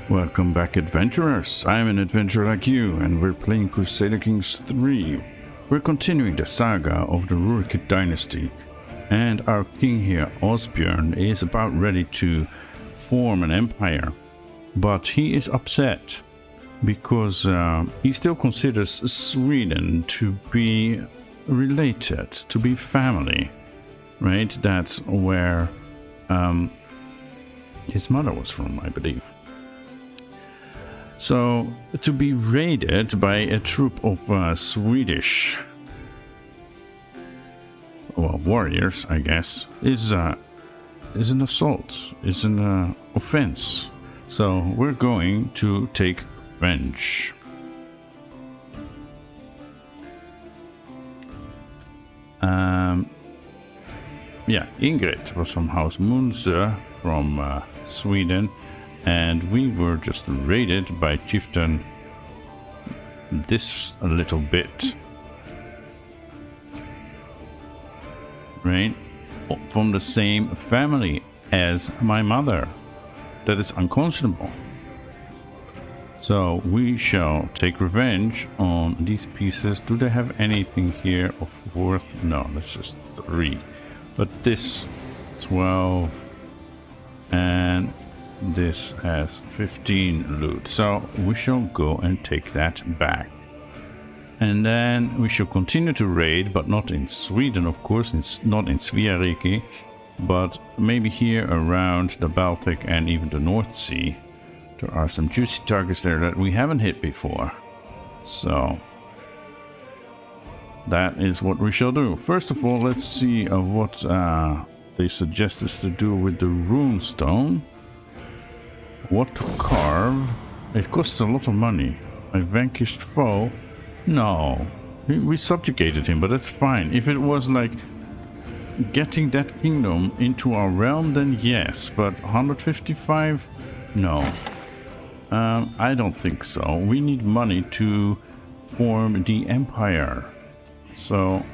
Welcome back, adventurers. I'm an adventurer like you, and we're playing Crusader Kings 3. We're continuing the saga of the Rurikid dynasty, and our king here, Åsbjørn, is about ready to form an empire. But he is upset because he still considers Sweden to be related, to be family, right? That's where his mother was from, I believe. So, to be raided by a troop of Swedish, well, warriors, I guess, is an assault, is an offense. So, we're going to take revenge. Yeah, Ingrid was from House Munze from Sweden. And we were just raided by chieftain this a little bit. Right? From the same family as my mother. That is unconscionable. So we shall take revenge on these pieces. Do they have anything here of worth? No, that's just 3. But this 12 and this has 15 loot, so we shall go and take that back. And then we shall continue to raid, but not in Sweden, of course, not in Rurikid, but maybe here around the Baltic and even the North Sea. There are some juicy targets there that we haven't hit before. So that is what we shall do. First of all, let's see what they suggest us to do with the rune stone. What to carve? It costs a lot of money. A vanquished foe? No. We subjugated him, but that's fine. If it was like getting that kingdom into our realm, then yes. But 155? No. I don't think so. We need money to form the empire. So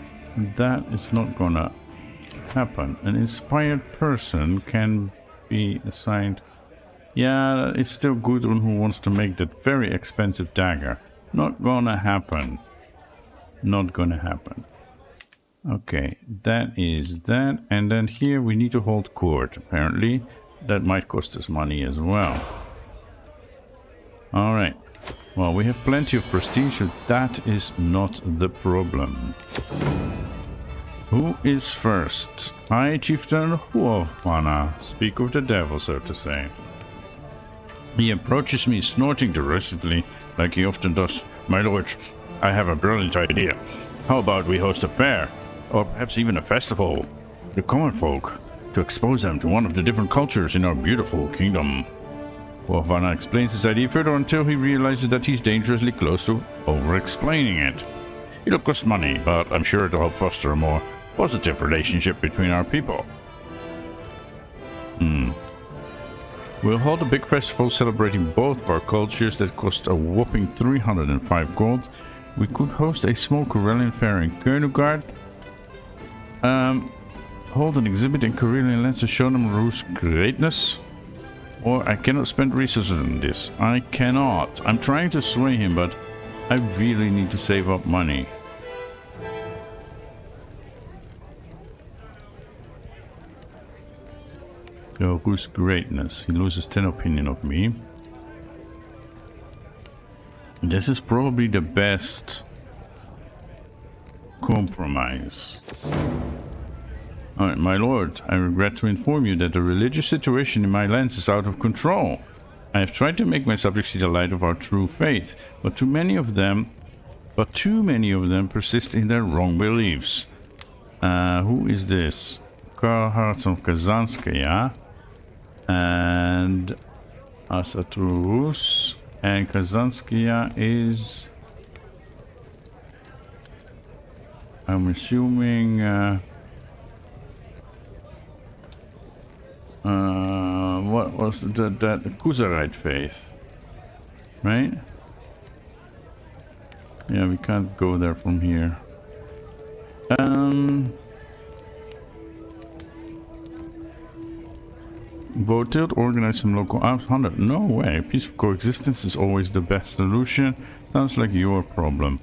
that is not gonna happen. An inspired person can be assigned. Yeah, it's still Gudrun who wants to make that very expensive dagger. Not gonna happen. Not gonna happen. Okay, that is that. And then here we need to hold court, apparently. That might cost us money as well. Alright. Well, we have plenty of prestige, so that is not the problem. Who is first? I, Chieftain Åsbjørn, speak of the devil, so to say. He approaches me, snorting derisively, like he often does. My lord, I have a brilliant idea. How about we host a fair, or perhaps even a festival, for the common folk, to expose them to one of the different cultures in our beautiful kingdom. Åsbjørn explains his idea further until he realizes that he's dangerously close to over-explaining it. It'll cost money, but I'm sure it'll help foster a more positive relationship between our people. We'll hold a big festival celebrating both of our cultures that cost a whopping 305 gold. We could host a small Karelian fair in Königard. Hold an exhibit in Karelian lands to show them Ru's greatness. Or I cannot spend resources on this. I cannot. I'm trying to sway him, but I really need to save up money. Ru's greatness. He loses 10 opinion of me. This is probably the best compromise. Alright, my lord, I regret to inform you that the religious situation in my lands is out of control. I have tried to make my subjects see the light of our true faith, but too many of them persist in their wrong beliefs. Who is this? Karlhards of Kazanskaya and Asaturus, and Kazanskaya is, I'm assuming, what was the Kuzarite faith, right? Yeah, we can't go there from here. Voted, organize some local arms. 100. No way. Peaceful coexistence is always the best solution. Sounds like your problem.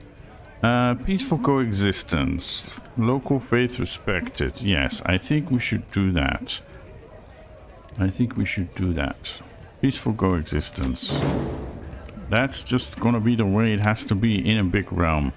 Peaceful coexistence. Local faith respected. Yes, I think we should do that. I think we should do that. Peaceful coexistence. That's just gonna be the way it has to be in a big realm.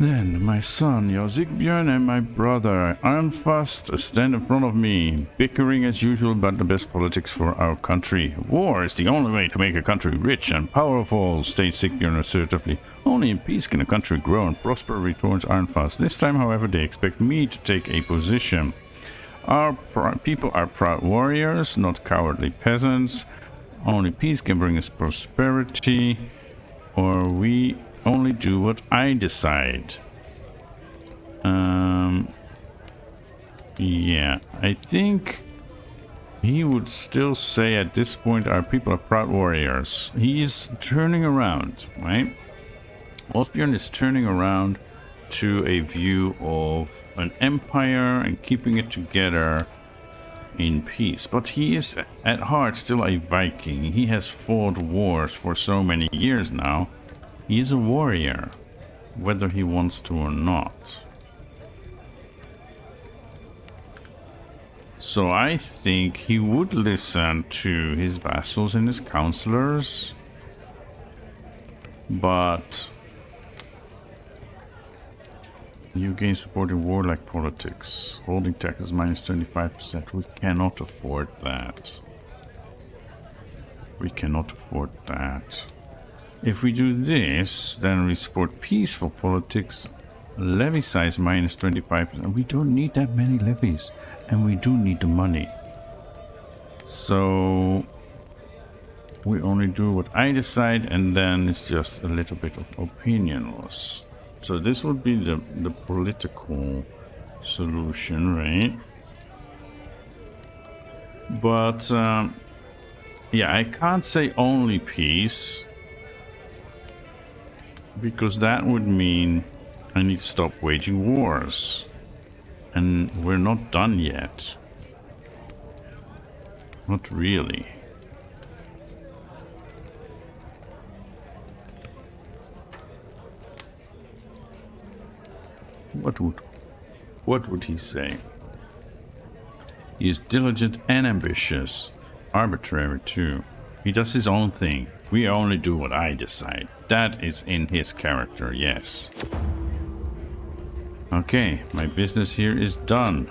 Then my son, Åsbjørn, and my brother, Arnfast, stand in front of me, bickering as usual about the best politics for our country. War is the only way to make a country rich and powerful, states Åsbjørn assertively. Only in peace can a country grow and prosper, retorts Arnfast. This time, however, they expect me to take a position. Our people are proud warriors, not cowardly peasants. Only peace can bring us prosperity, or we only do what I decide. Yeah, I think he would still say at this point our people are proud warriors. He's turning around, right? Åsbjørn is turning around to a view of an empire and keeping it together in peace. But he is at heart still a Viking. He has fought wars for so many years now. He is a warrior, whether he wants to or not. So I think he would listen to his vassals and his counselors, but you gain support in warlike politics. Holding taxes minus 25%. We cannot afford that. We cannot afford that. If we do this, then we support peaceful politics. Levy size minus 25%. We don't need that many levies. And we do need the money. So we only do what I decide, and then it's just a little bit of opinion loss. So this would be the political solution, right? But yeah, I can't say only peace, because that would mean I need to stop waging wars. And we're not done yet. Not really. What would he say? He is diligent and ambitious. Arbitrary too. He does his own thing. We only do what I decide. That is in his character, yes. Okay, my business here is done.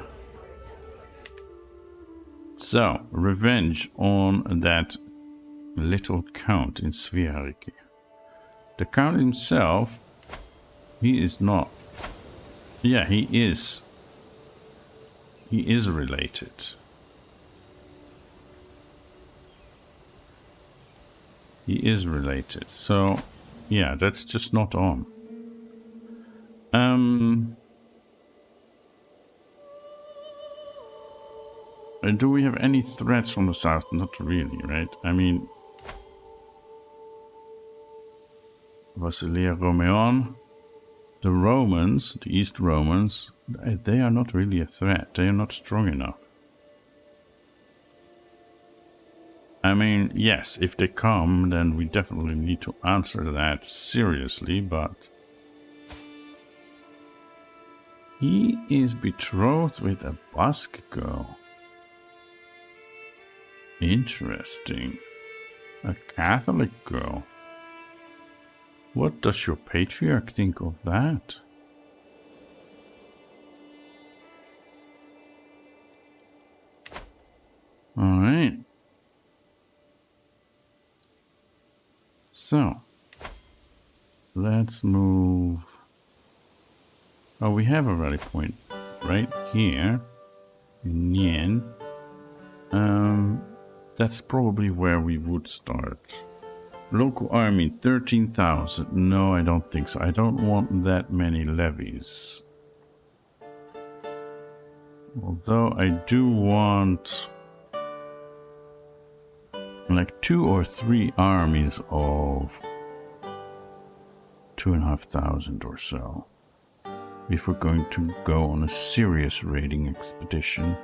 So, revenge on that little count in Rurikid. The count himself, he is not. Yeah, he is. He is related. He is related. So, yeah, that's just not on. Do we have any threats from the south? Not really, right? I mean, Vasilia Romeon, the Romans, the East Romans, they are not really a threat. They are not strong enough. I mean, yes, if they come, then we definitely need to answer that seriously, but he is betrothed with a Basque girl. Interesting. A Catholic girl. What does your patriarch think of that? Alright. So, let's move. Oh, we have a rally point right here. Nien. That's probably where we would start. Local army, 13,000. No, I don't think so. I don't want that many levies. Although I do want like 2 or 3 armies of 2,500 or so. If we're going to go on a serious raiding expedition.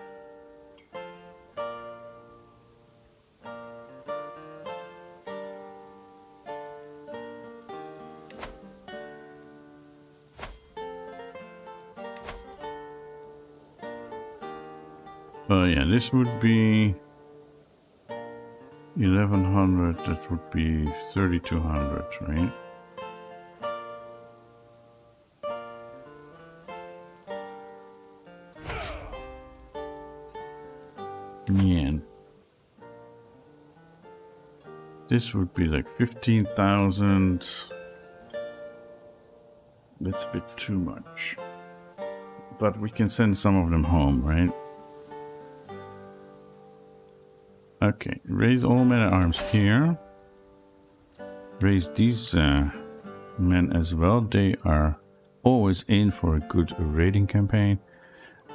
Oh yeah, this would be 1100, that would be 3200, right? Yeah. This would be like 15,000. That's a bit too much. But we can send some of them home, right? Okay, raise all men at arms here. Raise these men as well. They are always in for a good raiding campaign.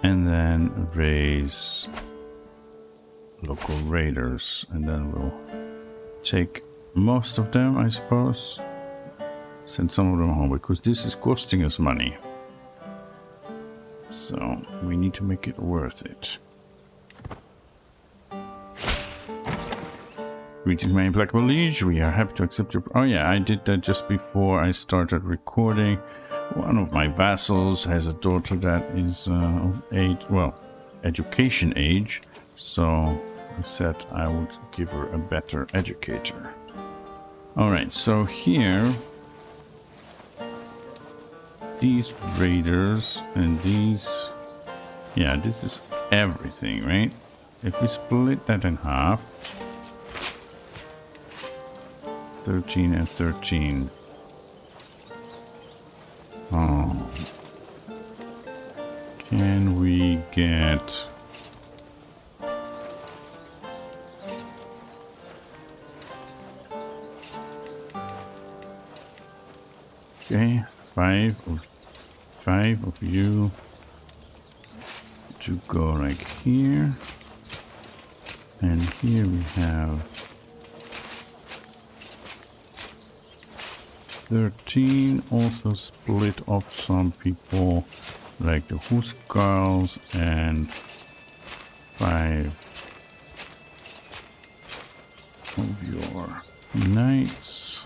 And then raise local raiders. And then we'll take most of them, I suppose. Send some of them home, because this is costing us money. So we need to make it worth it. Greetings, my implacable liege. We are happy to accept your... Oh yeah, I did that just before I started recording. One of my vassals has a daughter that is of age, well, education age. So I said I would give her a better educator. Alright, so here... These raiders and these... Yeah, this is everything, right? If we split that in half... 13 and 13. Oh. Can we get... Okay, five of you to go like here. And here we have 13, also split off some people like the Huskarls and 5 of your knights,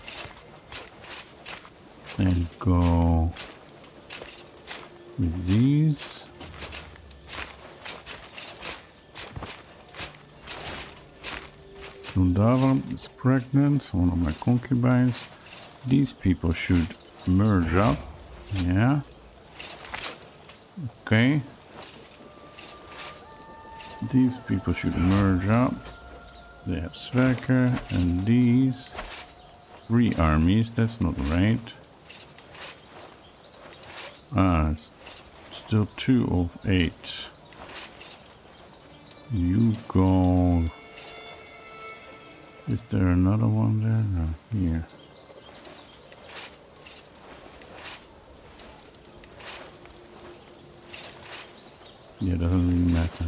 and go with these. Sundavam is pregnant, one of my concubines. These people should merge up. Yeah. Okay. These people should merge up. They have Sverker, and these 3 armies. That's not right. Ah, it's still 2 of 8. You go. Is there another one there? No, here. Yeah, doesn't really matter.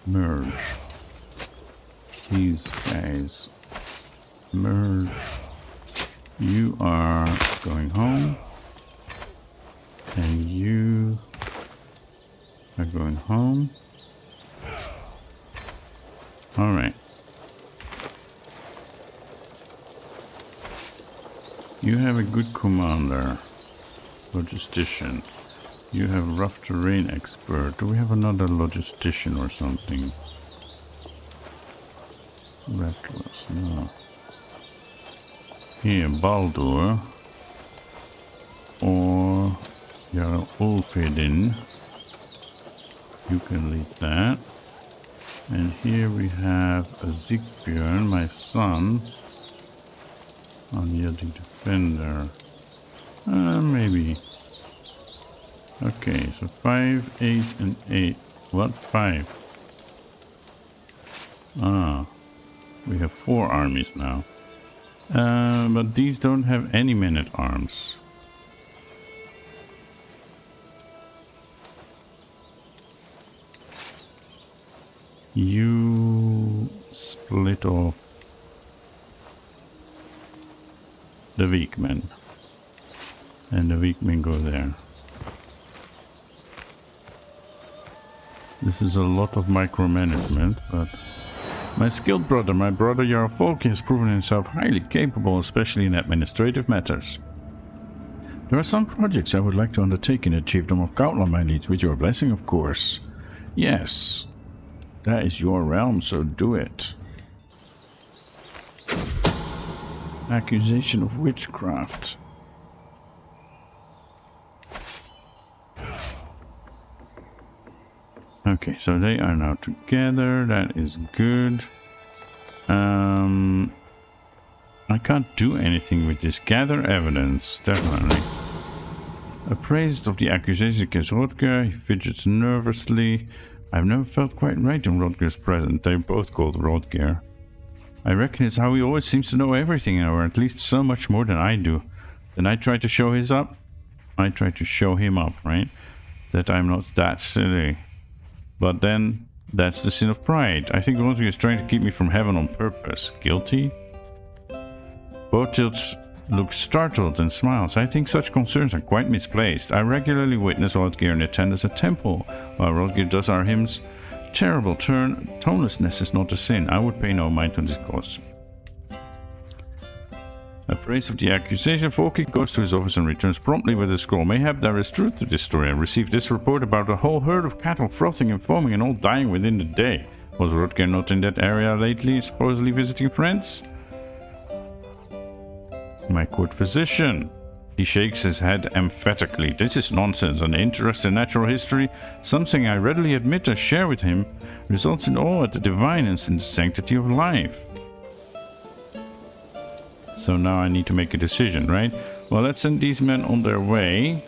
Merge. These guys merge. You are going home. And you are going home. Alright. You have a good commander, logistician. You have rough terrain expert. Do we have another logistician or something? Reckless, no. Here, Baldur. Or Jarl Ulfhedin. You can lead that. And here we have a Åsbjørn, my son. Unyielding defender. Maybe. Okay, so 5, 8, and 8. What? 5? Ah, we have 4 armies now. But these don't have any men at arms. You split off the weak men, and the weak men go there. This is a lot of micromanagement, but My skilled brother, my brother Jarl Folke, has proven himself highly capable, especially in administrative matters. There are some projects I would like to undertake in the chiefdom of Kautla, my liege, with your blessing, of course. Yes, that is your realm, so do it. Accusation of witchcraft. Okay, so they are now together. That is good. I can't do anything with this. Gather evidence, definitely. Appraised of the accusation against Rodger, he fidgets nervously. I've never felt quite right in Rodger's presence. They're both called Rodger. I reckon it's how he always seems to know everything, or at least so much more than I do. Then I try to show his up. I try to show him up, right? That I'm not that silly. But then, that's the sin of pride. I think Rodger is trying to keep me from heaven on purpose. Guilty? Botilt looks startled and smiles. I think such concerns are quite misplaced. I regularly witness Rodger in attendance at temple, while Rodger does our hymns. Terrible turn. Tonelessness is not a sin. I would pay no mind to this cause. Appraised of the accusation, Folke goes to his office and returns promptly with a scroll. Mayhap there is truth to this story. I received this report about a whole herd of cattle frothing and foaming and all dying within the day. Was Rodger not in that area lately, supposedly visiting friends? My court physician. He shakes his head emphatically. This is nonsense. An interest in natural history, something I readily admit I share with him, results in awe at the divine and in the sanctity of life. So now I need to make a decision, right? Well, let's send these men on their way.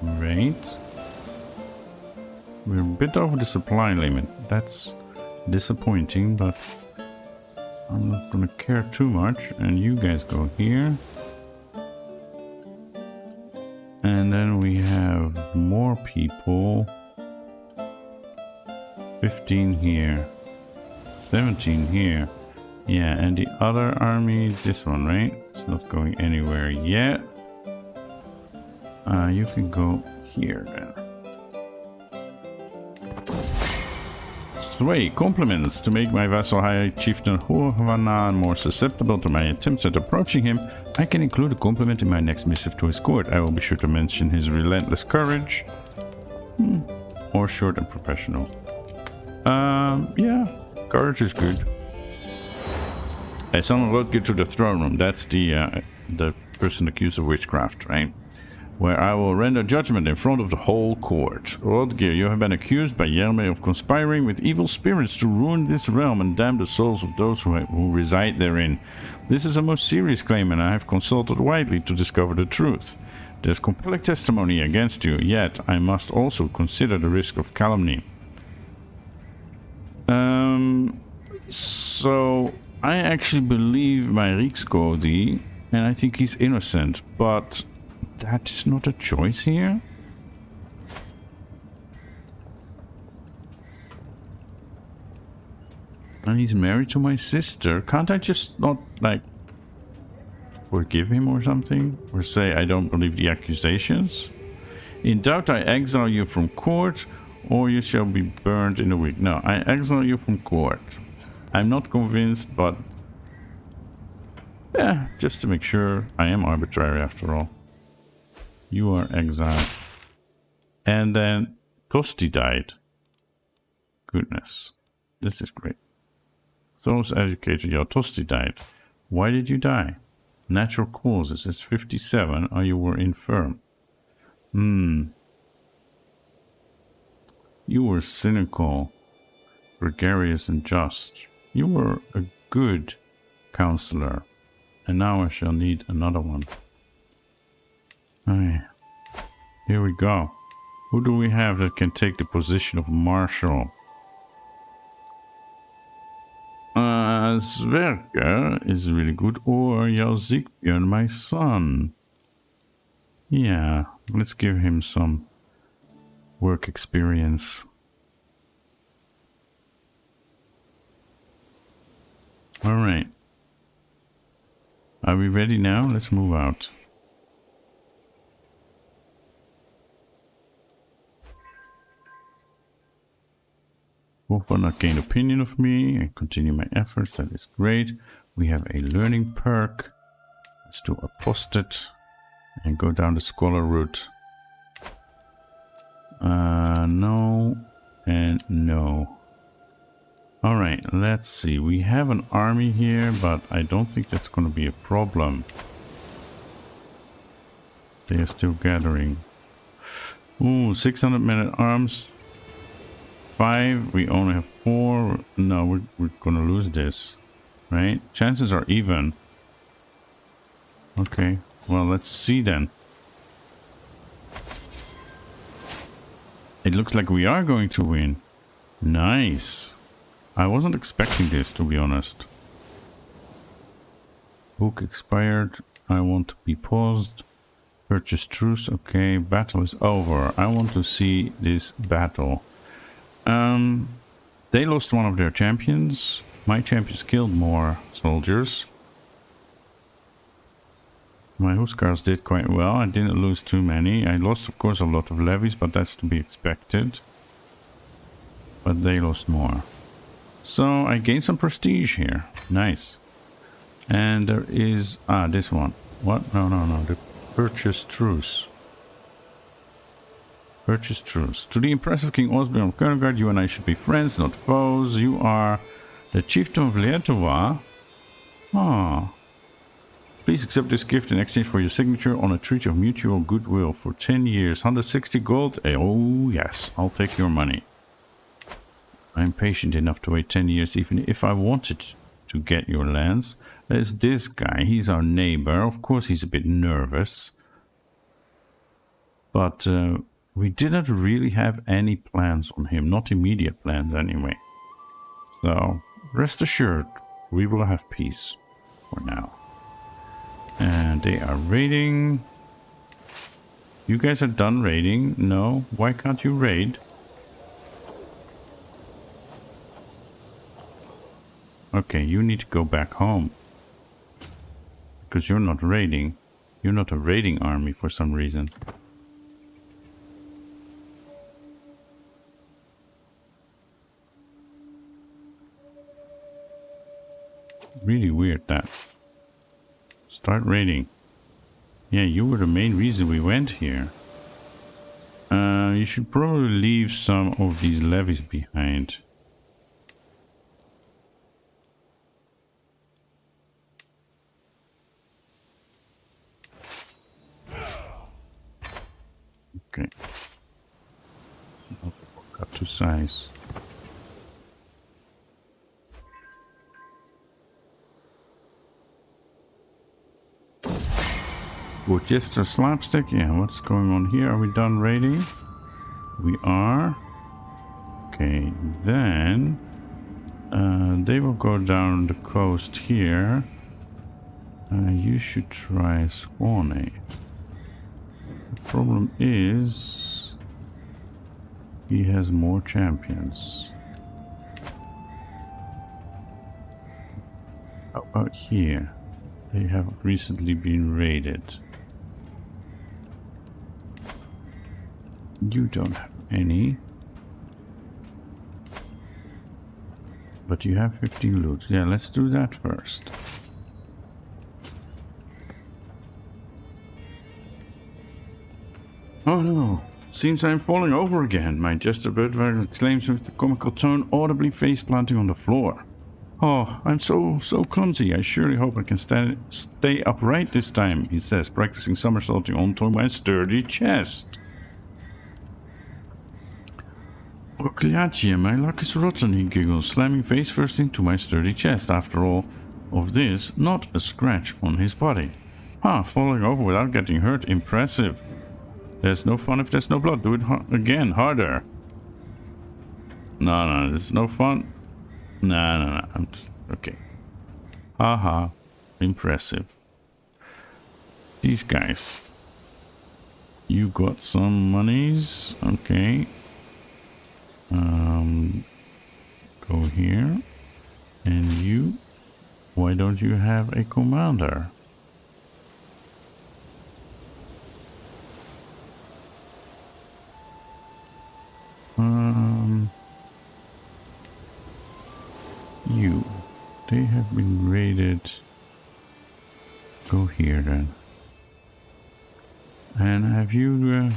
Right. We're a bit over the supply limit. That's disappointing, but I'm not gonna care too much. And you guys go here. And then we have more people. 15 here. 17 here. Yeah, and the other army, this one, right? It's not going anywhere yet. You can go here then. Sway, compliments. To make my vassal High Chieftain Horvanan more susceptible to my attempts at approaching him, I can include a compliment in my next missive to his court. I will be sure to mention his relentless courage. Or short and professional. Yeah, courage is good. I summon Rodger to the throne room. That's the person accused of witchcraft, right? Where I will render judgment in front of the whole court. Rodger, you have been accused by Yerme of conspiring with evil spirits to ruin this realm and damn the souls of those who reside therein. This is a most serious claim, and I have consulted widely to discover the truth. There's compelling testimony against you, yet I must also consider the risk of calumny. So I actually believe my Riksgodi, and I think he's innocent, but that is not a choice here. And he's married to my sister. Can't I just not, like, forgive him or something? Or say I don't believe the accusations? In doubt, I exile you from court, or you shall be burned in a week. No, I exile you from court. I'm not convinced, but yeah, just to make sure. I am arbitrary after all. You are exiled. And then Tosti died. Goodness. This is great. Those educated, your Tosti died. Why did you die? Natural causes. It's 57, or you were infirm. You were cynical, gregarious and just. You were a good counselor. And now I shall need another one. Aye. Here we go. Who do we have that can take the position of marshal? Sverker is really good. Or Åsbjørn, my son. Yeah, let's give him some work experience. Alright. Are we ready now? Let's move out. Hope will not gain opinion of me. I continue my efforts. That is great. We have a learning perk. Let's do apostate and go down the scholar route. No and no. Alright, let's see. We have an army here, but I don't think that's going to be a problem. They are still gathering. Ooh, 600 men at arms. 5. We only have 4. No, we're going to lose this. Right? Chances are even. Okay. Well, let's see then. It looks like we are going to win. Nice. I wasn't expecting this, to be honest. Book expired. I want to be paused. Purchase truce. Okay, battle is over. I want to see this battle. They lost one of their champions. My champions killed more soldiers. My Huskars did quite well. I didn't lose too many. I lost, of course, a lot of levies, but that's to be expected. But they lost more. So I gained some prestige here. Nice. And there is... Ah, this one. What? No. The purchase truce. Purchase truce. To the impressive King Åsbjørn of Rurikid, you and I should be friends, not foes. You are the chieftain of Lietuvah. Ah. Please accept this gift in exchange for your signature on a treaty of mutual goodwill for 10 years. 160 gold. Oh, yes. I'll take your money. I'm patient enough to wait 10 years even if I wanted to get your lands. There's this guy. He's our neighbor. Of course, he's a bit nervous. But we didn't really have any plans on him. Not immediate plans, anyway. So, rest assured, we will have peace for now. And they are raiding. You guys are done raiding? No? Why can't you raid? Okay, you need to go back home. Because you're not raiding. You're not a raiding army for some reason. Really weird that. Start raiding. Yeah, you were the main reason we went here. You should probably leave some of these levies behind. Okay. Cut to size. Worcester slapstick. Yeah, what's going on here? Are we done raiding? We are. Okay, then they will go down the coast here. You should try Swanee. The problem is he has more champions. How about here? They have recently been raided. You don't have any. But you have 15 loot. Yeah, let's do that first. Oh no! Seems I'm falling over again. My jester Birdwagger exclaims with a comical tone, audibly face-planting on the floor. Oh, I'm so clumsy. I surely hope I can stay upright this time, he says, practicing somersaulting onto my sturdy chest. Procliatia, my luck is rotten, he giggles, slamming face first into my sturdy chest. After all of this, not a scratch on his body. Falling over without getting hurt. Impressive. There's no fun if there's no blood. Do it again, harder. No, this is no fun. No. Okay. Haha. Impressive. These guys. You got some monies. Okay. Go here. And you? Why don't you have a commander? You. They have been raided. Go here then. And have you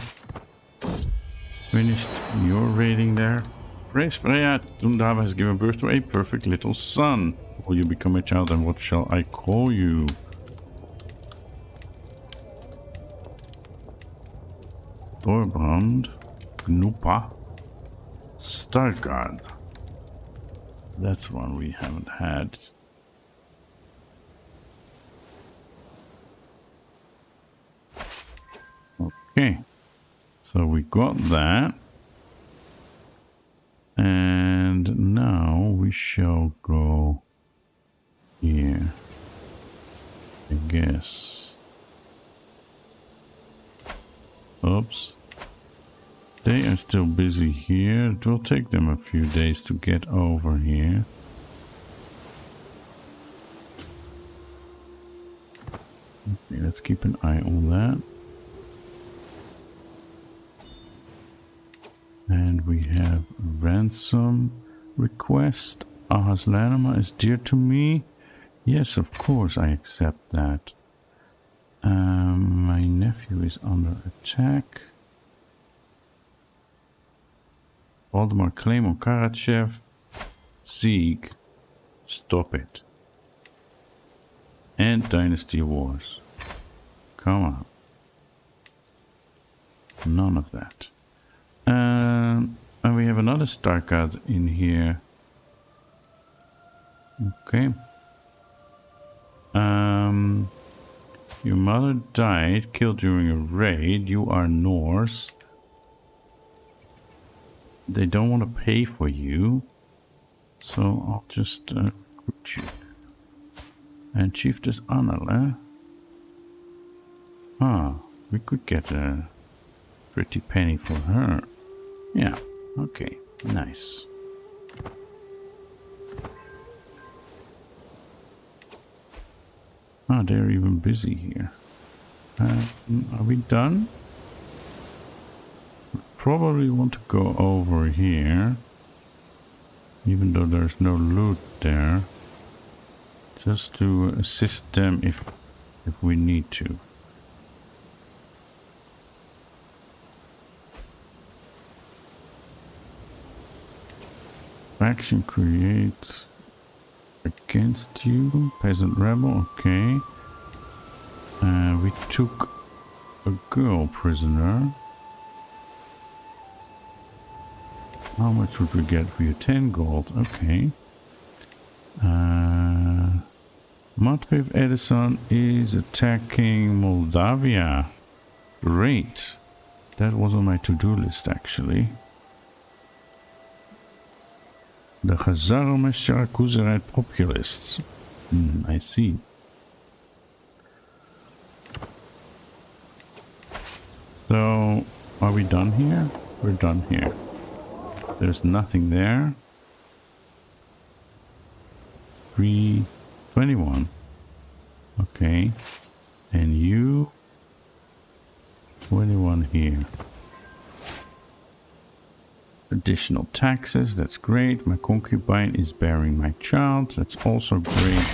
finished your raiding there? Praise Freya, Tundava has given birth to a perfect little son. Will you become a child, and what shall I call you? Thorbrand, Knupa, Stargard. That's one we haven't had. Okay, so we got that. And now we shall go here, I guess. Oops. They are still busy here. It will take them a few days to get over here. Okay, let's keep an eye on that. And we have a ransom request. Ahas Lanima is dear to me. Yes, of course, I accept that. My nephew is under attack. Valdemar claim on Karachev. Sieg. Stop it. And dynasty wars. Come on. None of that. And we have another star card in here. Okay. Your mother died, killed during a raid. You are Norse. They don't want to pay for you. So I'll just recruit you. And Chiefess Annale. Ah, we could get a pretty penny for her. Yeah, okay, nice. Ah, they're even busy here. Are we done? Probably want to go over here, even though there's no loot there, just to assist them if we need to. Faction create against you, peasant rebel, okay. We took a girl prisoner. How much would we get for you? 10 gold, okay. Matvev Edison is attacking Moldavia. Great. That was on my to-do list actually. The Khazar Kuzerite populists. I see. So, are we done here? We're done here. There's nothing there. 321. Okay. And you? 21 here. Additional taxes, that's great. My concubine is bearing my child, that's also great.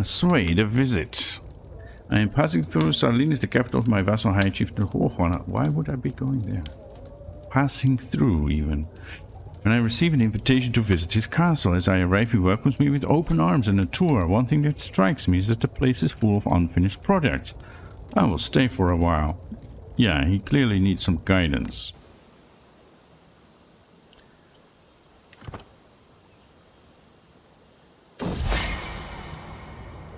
Sway, a visit. I am passing through Salinis, the capital of my vassal High Chief Åsbjørn. Why would I be going there? Passing through, even. When I receive an invitation to visit his castle, as I arrive, he welcomes me with open arms and a tour. One thing that strikes me is that the place is full of unfinished projects. I will stay for a while. Yeah, he clearly needs some guidance.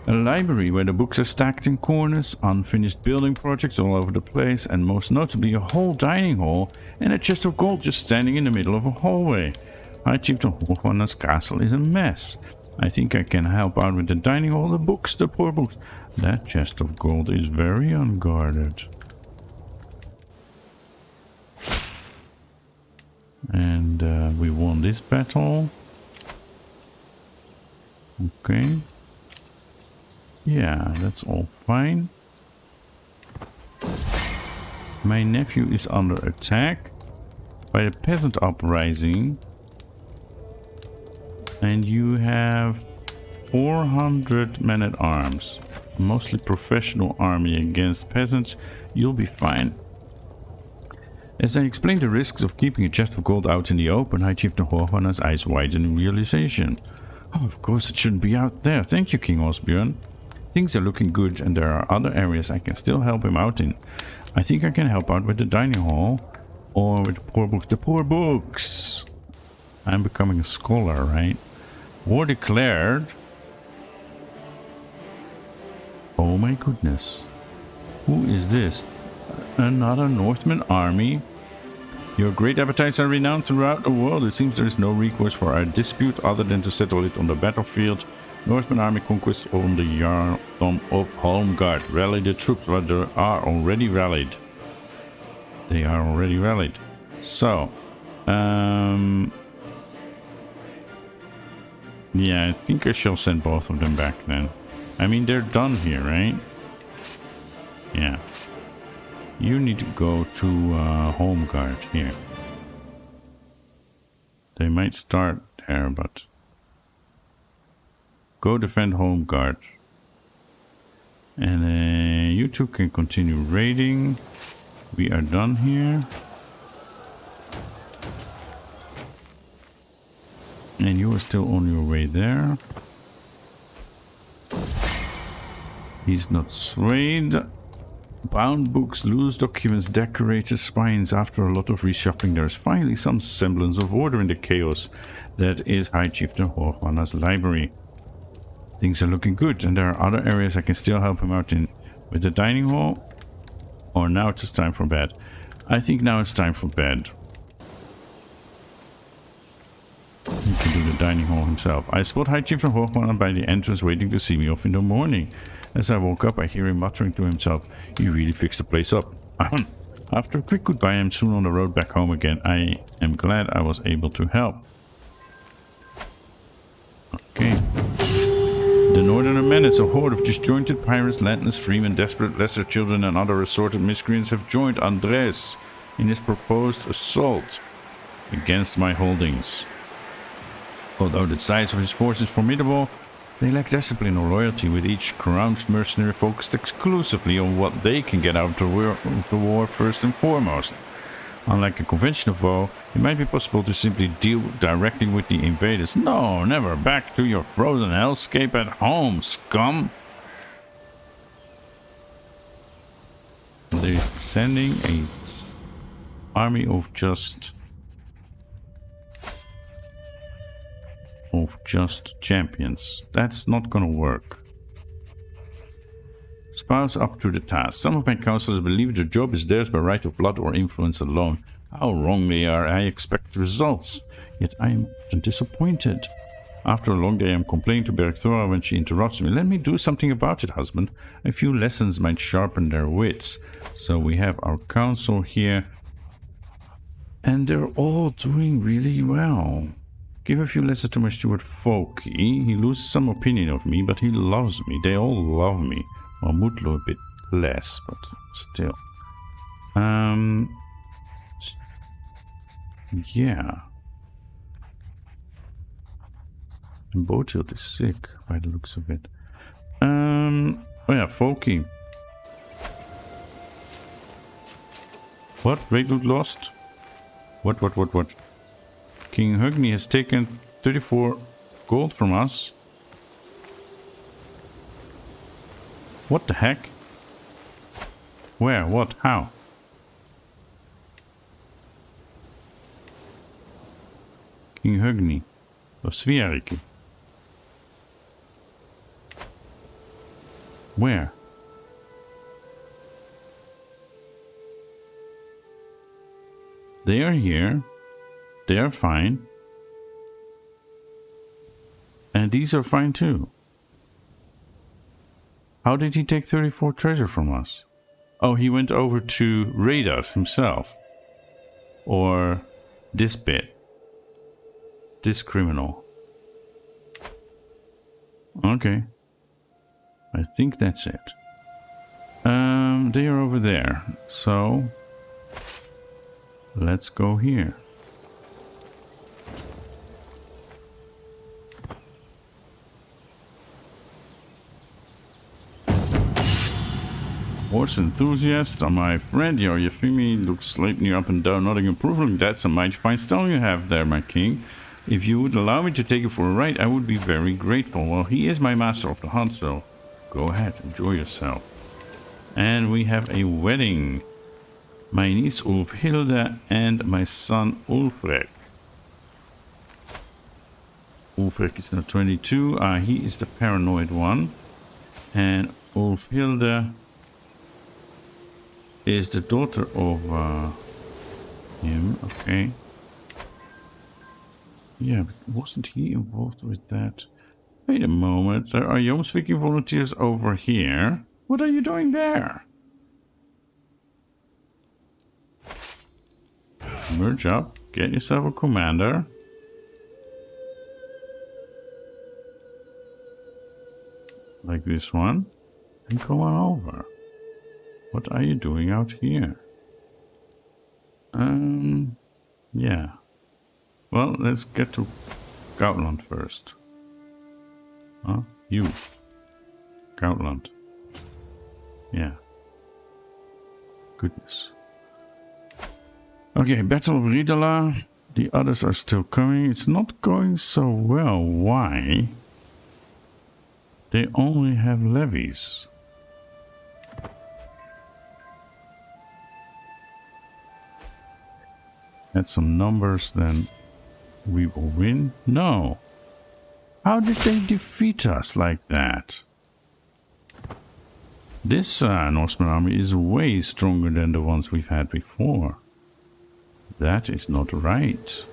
A library where the books are stacked in corners, unfinished building projects all over the place, and most notably a whole dining hall and a chest of gold just standing in the middle of a hallway. High Chief Åsbjørn's castle is a mess. I think I can help out with the dining hall, the books, the poor books. That chest of gold is very unguarded. And we won this battle. Okay. Yeah, that's all fine. My nephew is under attack. by a peasant uprising. And you have 400 men at arms. Mostly professional army against peasants. You'll be fine. As I explained the risks of keeping a chest of gold out in the open, High Chieftain Hårvanna's eyes widen in realization. Oh, of course it shouldn't be out there. Thank you, King Åsbjørn. Things are looking good and there are other areas I can still help him out in. I think I can help out with the dining hall or with the poor books. The poor books! I'm becoming a scholar, right? War declared. Oh my goodness. Who is this? Another Northman army? Your great appetites are renowned throughout the world. It seems there is no recourse for our dispute other than to settle it on the battlefield. Northman army conquests on the Jarldom of Holmgard. Rally the troops, but they are already rallied. They are already rallied. So, yeah, I think I shall send both of them back then. I mean, they're done here, right? Yeah. You need to go to Holmgard here. They might start there, but... Go defend Holmgard. And you two can continue raiding. We are done here. And you are still on your way there. He's not swayed. Bound books, loose documents, decorated spines. After a lot of reshuffling, there is finally some semblance of order in the chaos that is High Chieftain Hårvanna's library. Things are looking good, and there are other areas I can still help him out in. With the dining hall, or now it's time for bed. I think now it's time for bed. He can do the dining hall himself. I spot High Chieftain Hårvanna by the entrance waiting to see me off in the morning. As I woke up, I hear him muttering to himself, "You really fixed the place up." After a quick goodbye, I'm soon on the road back home again. I am glad I was able to help. Okay. The Northern Menace, a horde of disjointed pirates, landless freemen, desperate lesser children and other assorted miscreants have joined Andres in his proposed assault against my holdings. Although the size of his force is formidable, they lack discipline or loyalty, with each crowned mercenary focused exclusively on what they can get out of the war first and foremost. Unlike a conventional foe, it might be possible to simply deal directly with the invaders. No, never. Back to your frozen hellscape at home, scum! They're sending a army of just champions. That's not gonna work. Spouse up to the task. Some of my counselors believe the job is theirs by right of blood or influence alone. How wrong they are. I expect results, yet I am often disappointed. After a long day, I'm complaining to Bergthora when she interrupts me. "Let me do something about it, husband. A few lessons might sharpen their wits." So we have our council here, and they're all doing really well. Give a few lessons to my steward Foki. He loses some opinion of me, but he loves me. They all love me. Well, Mutlu a bit less, but still. Yeah. And Botilt is sick by the looks of it. Oh yeah, Foki. What? Raid loot lost? What? King Hugni has taken 34 gold from us. What the heck? Where? What? How? King Hugni of Rurikid. Where? They are here. They are fine. And these are fine too. How did he take 34 treasure from us? Oh, he went over to raid us himself. Or this bit. This criminal. Okay. I think that's it. They are over there. So let's go here. Horse enthusiast, my friend, your Yefimi looks slightly up and down, nodding approval. That's a mighty fine stone you have there, my king. If you would allow me to take it for a ride, I would be very grateful. Well, he is my master of the hunt, so go ahead, enjoy yourself. And we have a wedding. My niece Ulfhilde and my son Ulfric. Ulfric is now 22. He is the paranoid one. And Ulfhilde is the daughter of him. Okay. Yeah, but wasn't he involved with that? Wait a moment. There are Jomsviking volunteers over here. What are you doing there? Merge up. Get yourself a commander. Like this one. And come on over. What are you doing out here? Yeah. Well, let's get to Goutland first. Huh? You. Goutland. Yeah. Goodness. Okay, Battle of Ridala. The others are still coming. It's not going so well. Why? They only have levies. Add some numbers, then we will win. No. How did they defeat us like that? This Norseman army is way stronger than the ones we've had before. That is not right.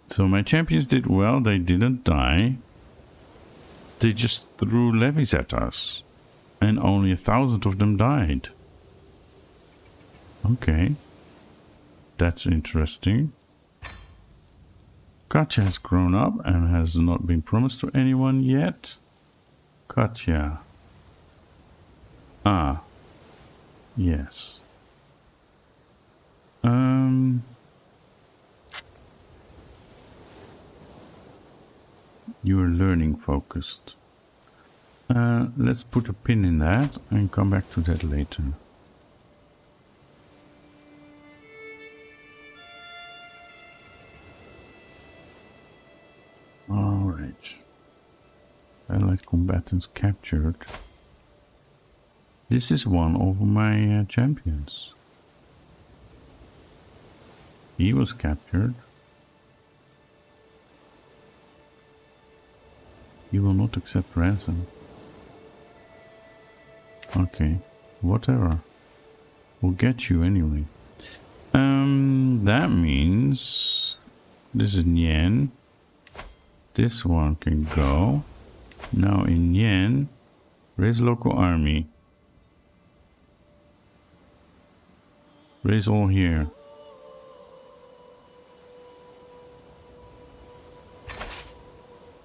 So my champions did well. They didn't die. They just threw levies at us. And only 1,000 of them died. Okay. That's interesting. Katja has grown up and has not been promised to anyone yet. Katja. Ah. Yes. You are learning focused. Let's put a pin in that and come back to that later. Alright. Allied combatants captured. This is one of my champions. He was captured. He will not accept ransom. Okay, whatever. We'll get you anyway. That means this is Yen. This one can go. Now in Yen, raise local army. Raise all here.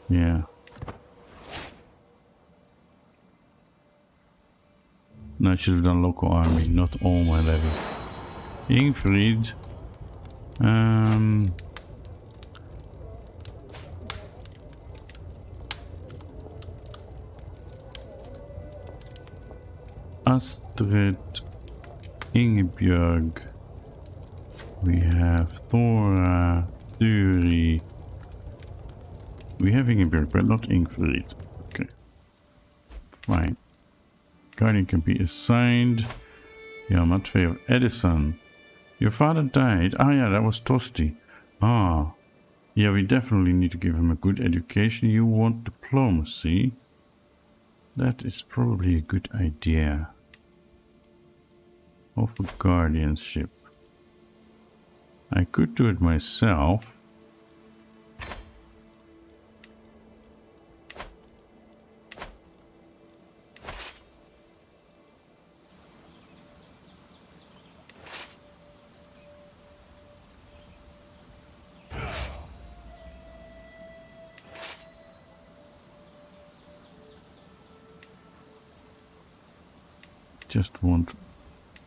Yeah. No, I should have done local army, not all my levies. Ingfried. Astrid. Ingebjörg. We have Thora. Thuri. We have Ingebjörg, but not Ingfried. Okay. Fine. Guardian can be assigned. Yeah, Matvey of Edison. Your father died. Ah, yeah, that was Tosti. Ah. Yeah, we definitely need to give him a good education. You want diplomacy. That is probably a good idea. Offer guardianship. I could do it myself. Just want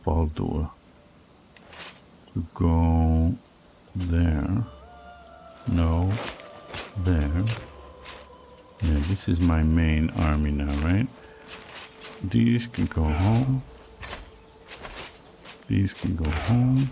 Baldur to go there. No, there. Yeah, this is my main army now, right? These can go home. These can go home.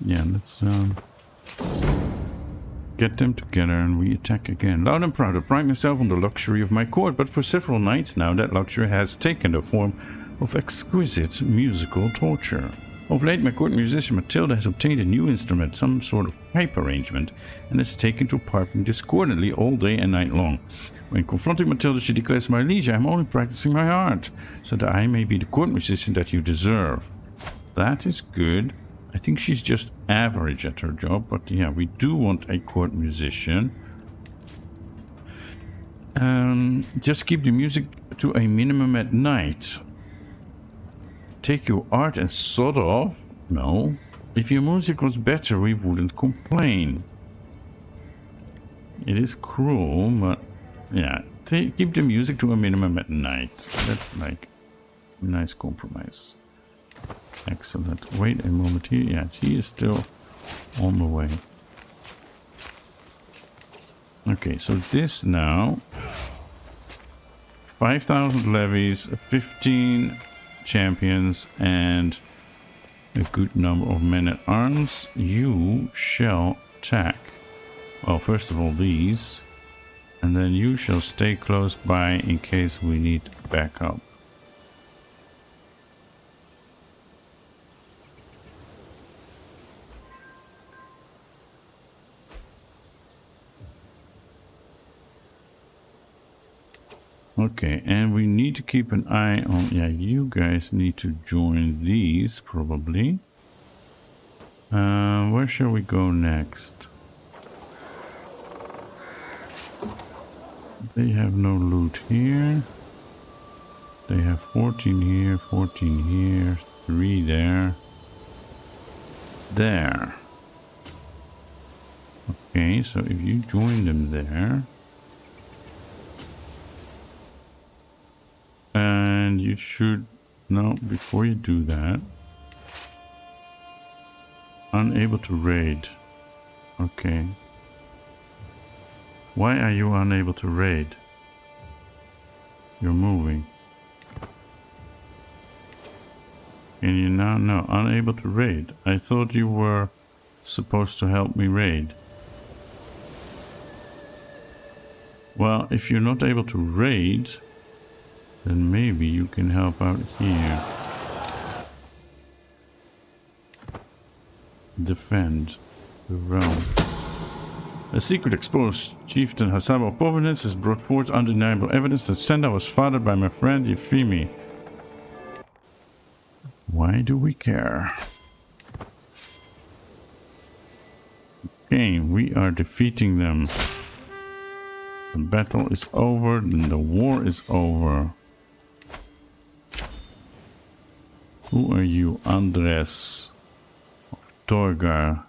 Yeah, let's get them together and we attack again. Loud and proud, I pride myself on the luxury of my court, but for several nights now that luxury has taken the form of exquisite musical torture. Of late, my court musician Matilda has obtained a new instrument, some sort of pipe arrangement, and has taken to piping discordantly all day and night long. When confronting Matilda, she declares, "My liege, I am only practicing my art, so that I may be the court musician that you deserve." That is good. I think she's just average at her job, but yeah, we do want a court musician. Just keep the music to a minimum at night. Take your art and sod off? No. If your music was better, we wouldn't complain. It is cruel, but yeah, keep the music to a minimum at night. That's like a nice compromise. Excellent. Wait a moment here. Yeah, she is still on the way. Okay, so this now. 5,000 levies, 15 champions, and a good number of men at arms. You shall attack. Well, first of all, these. And then you shall stay close by in case we need backup. Okay, and we need to keep an eye on... Yeah, you guys need to join these, probably. Where shall we go next? They have no loot here. They have 14 here, 14 here, 3 there. There. Okay, so if you join them there... And you should... No, before you do that... Unable to raid. Okay. Why are you unable to raid? You're moving. Can you now? No, unable to raid. I thought you were supposed to help me raid. Well, if you're not able to raid... Then maybe you can help out here. Defend the realm. A secret exposed. Chieftain Hasaba of Providence has brought forth undeniable evidence that Senda was fathered by my friend Euphemi. Why do we care? Okay, we are defeating them. The battle is over, and the war is over. Who are you? Andres of Torgar.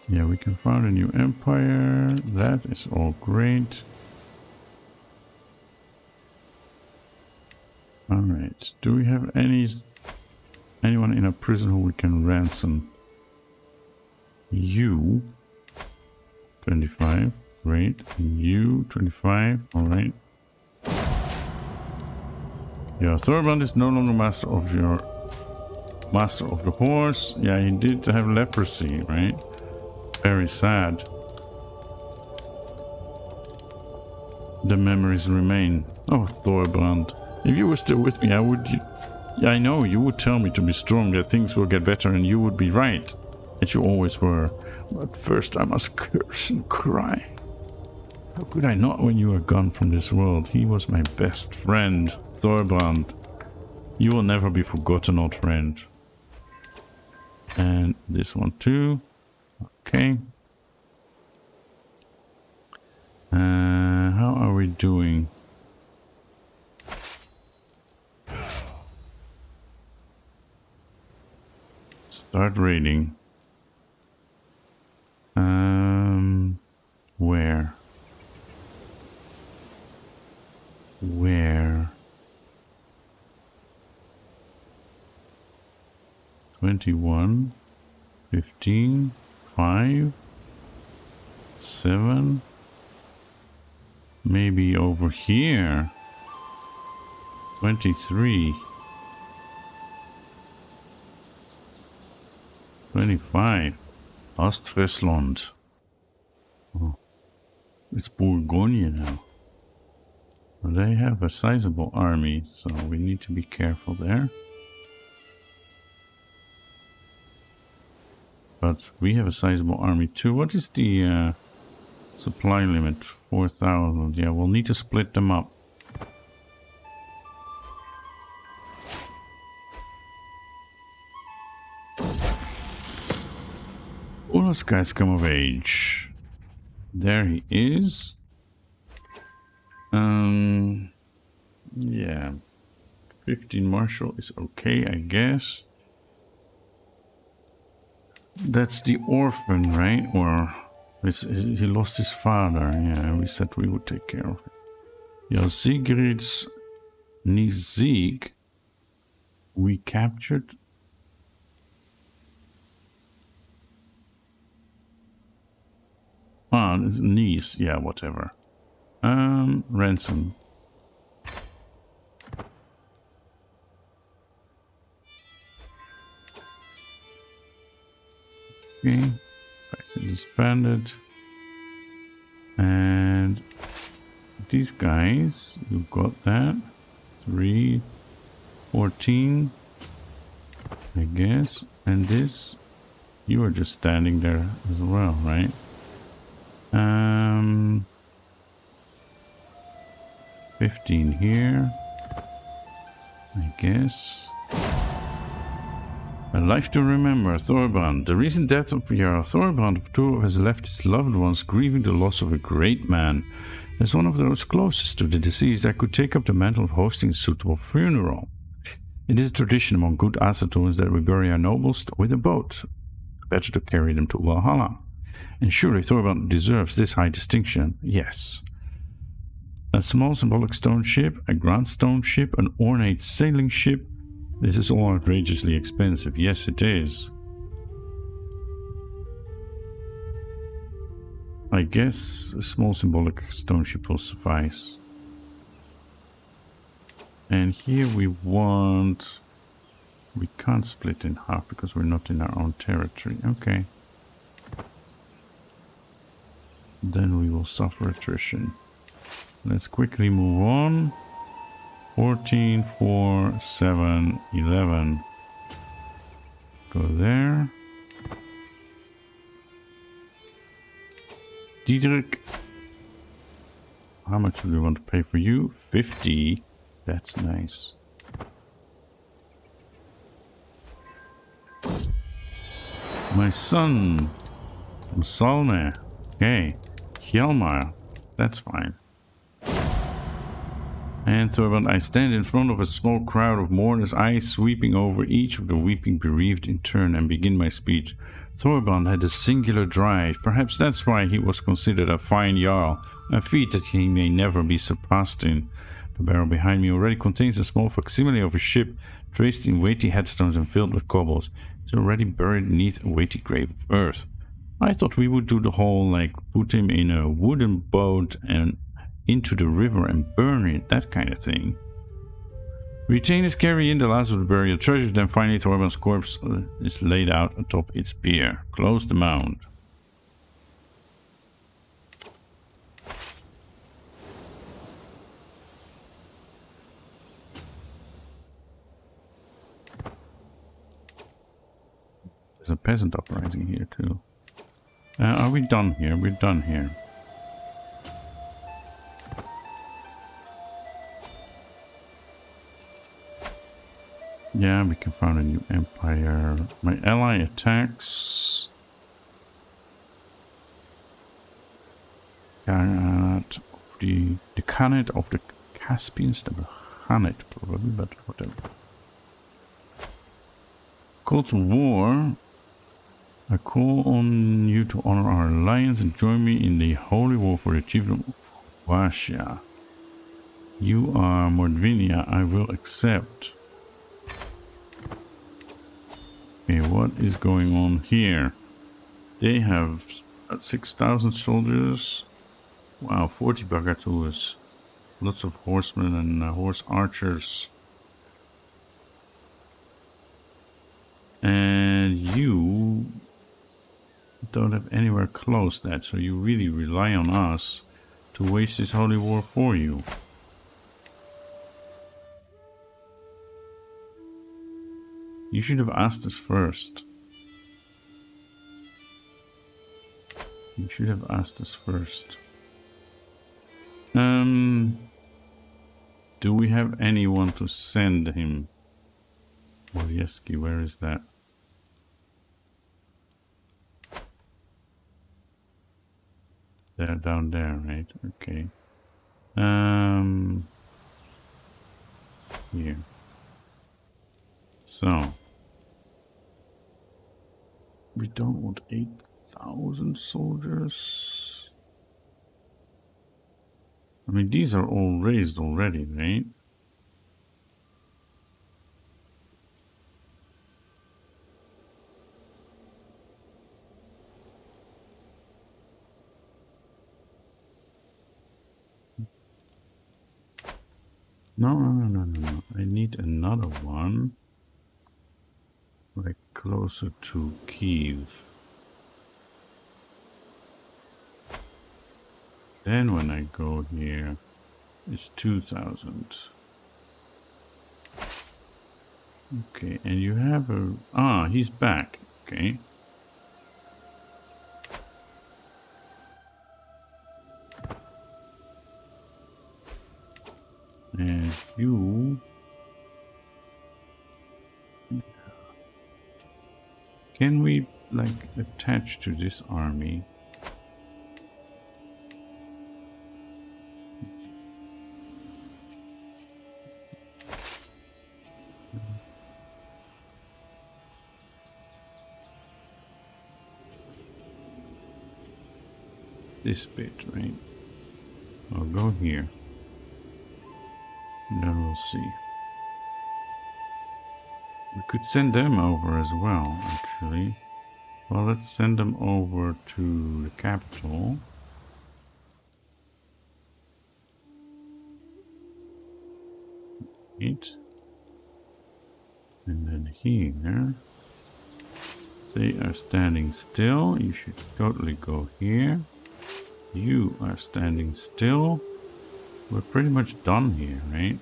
Yeah, we can found a new empire. That is all great. Alright. Do we have anyone in a prison who we can ransom? You. 25. Great. You, 25. Alright. Yeah, Thorbrand is no longer master of the horse. Yeah, he did have leprosy, right? Very sad. The memories remain. Oh, Thorbrand. If you were still with me, I know you would tell me to be strong, that things will get better, and you would be right. As you always were. But first I must curse and cry. How could I not when you are gone from this world? He was my best friend, Thorbrand. You will never be forgotten, old friend. And this one too. Okay. How are we doing? Start raiding. Where? Where? 21, 15, 5, 7. Maybe over here. 23. 25. Ostfriesland. Oh. It's Bourgogne now. They have a sizable army, so we need to be careful there. But we have a sizable army too. What is the supply limit? 4,000. Yeah, we'll need to split them up. All those guys come of age. There he is. Yeah. 15 marshal is okay, I guess. That's the orphan, right? Or he lost his father. Yeah, we said we would take care of it. Yeah, Sigrid's niece Zieg, we captured. Ah, niece. Yeah, whatever. Ransom. Okay, disbanded. And these guys, you got that. 3, 14, I guess. And this, you are just standing there as well, right? 15 here, I guess. A life to remember, Thorbrand. The recent death of Jarl Thorbrand of Tour has left his loved ones grieving the loss of a great man. As one of those closest to the deceased, I could take up the mantle of hosting a suitable funeral. It is a tradition among good Asatons that we bury our nobles with a boat. Better to carry them to Valhalla. And surely Thorbrand deserves this high distinction. Yes. A small symbolic stone ship, a grand stone ship, an ornate sailing ship. This is all outrageously expensive. Yes, it is. I guess a small symbolic stone ship will suffice. And here we want... We can't split in half because we're not in our own territory. Okay. Then we will suffer attrition. Let's quickly move on. 14, 4, 7, 11. Go there. Diederik. How much do we want to pay for you? 50. That's nice. My son. From Salne. Okay. Hjalmar. That's fine. And Thorbrand, I stand in front of a small crowd of mourners, eyes sweeping over each of the weeping bereaved in turn, and begin my speech. Thorbrand had a singular drive. Perhaps that's why he was considered a fine jarl, a feat that he may never be surpassed in. The barrel behind me already contains a small facsimile of a ship, traced in weighty headstones and filled with cobbles. It's already buried beneath a weighty grave of earth. I thought we would do the whole, like, put him in a wooden boat and into the river and burn it, that kind of thing. Retainers carry in the last of the burial treasures, then finally Thorbrand's corpse is laid out atop its bier. Close the mound. There's a peasant uprising here too. Are we done here? We're done here. Yeah, we can found a new empire. My ally attacks. The Khanate of the Caspian Steppe. Khanate, probably, but whatever. Call to war. I call on you to honor our alliance and join me in the holy war for the achievement of Russia. You are Mordvinia. I will accept. Okay, what is going on here? They have 6,000 soldiers. Wow, 40 Bagatuas. Lots of horsemen and horse archers. And you don't have anywhere close that, so you really rely on us to wage this holy war for you. You should have asked us first. You should have asked us first. Do we have anyone to send him? Wolieski, where is that? They're down there, right? Okay. Here. So. We don't want 8,000 soldiers. I mean, these are all raised already, right? No. I need another one. Like closer to Kiev. Then when I go here, it's 2,000. Okay, and you have a... Ah, he's back. Okay. And you... Can we, like, attach to this army? This bit, right? I'll go here. And then we'll see. We could send them over as well, actually. Well, let's send them over to the capital. Right. And then here. They are standing still. You should totally go here. You are standing still. We're pretty much done here, right?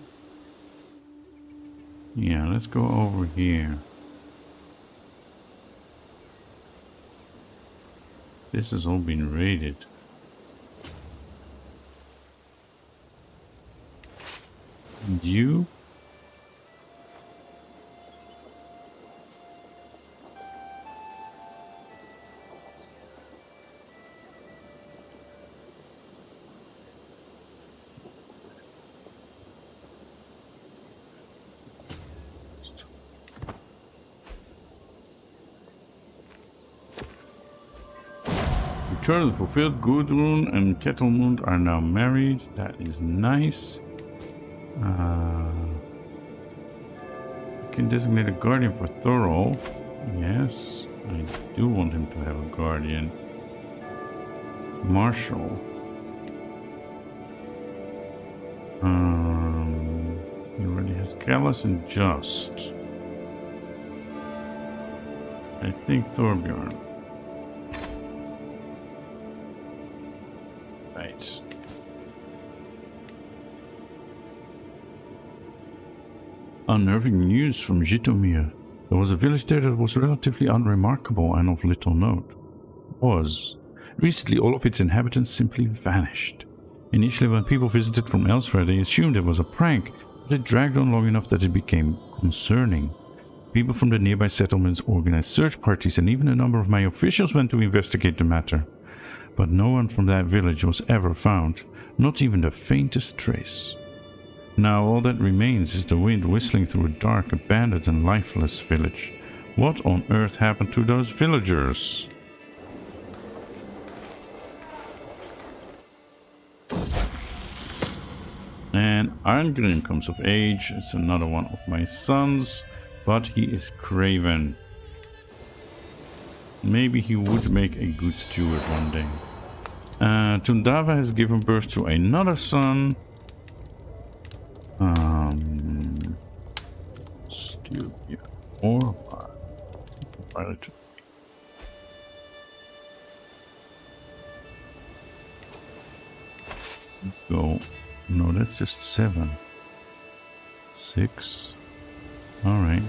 Yeah, let's go over here. This has all been raided. And you? Return fulfilled. Gudrun and Ketelmund are now married. That is nice. You can designate a guardian for Thorolf. Yes, I do want him to have a guardian. Marshal. He already has Callous and Just. I think Åsbjørn. Right. Unnerving news from Zhytomyr. There was a village there that was relatively unremarkable and of little note. Recently, all of its inhabitants simply vanished. Initially, when people visited from elsewhere, they assumed it was a prank, but it dragged on long enough that it became concerning. People from the nearby settlements organized search parties, and even a number of my officials went to investigate the matter. But no one from that village was ever found, not even the faintest trace. Now all that remains is the wind whistling through a dark, abandoned and lifeless village. What on earth happened to those villagers? And Arngrim comes of age. It's another one of my sons, but he is craven. Maybe he would make a good steward one day. Tundava has given birth to another son. Still, yeah. Or pilot. Go. No, that's just 7. 6. Alright.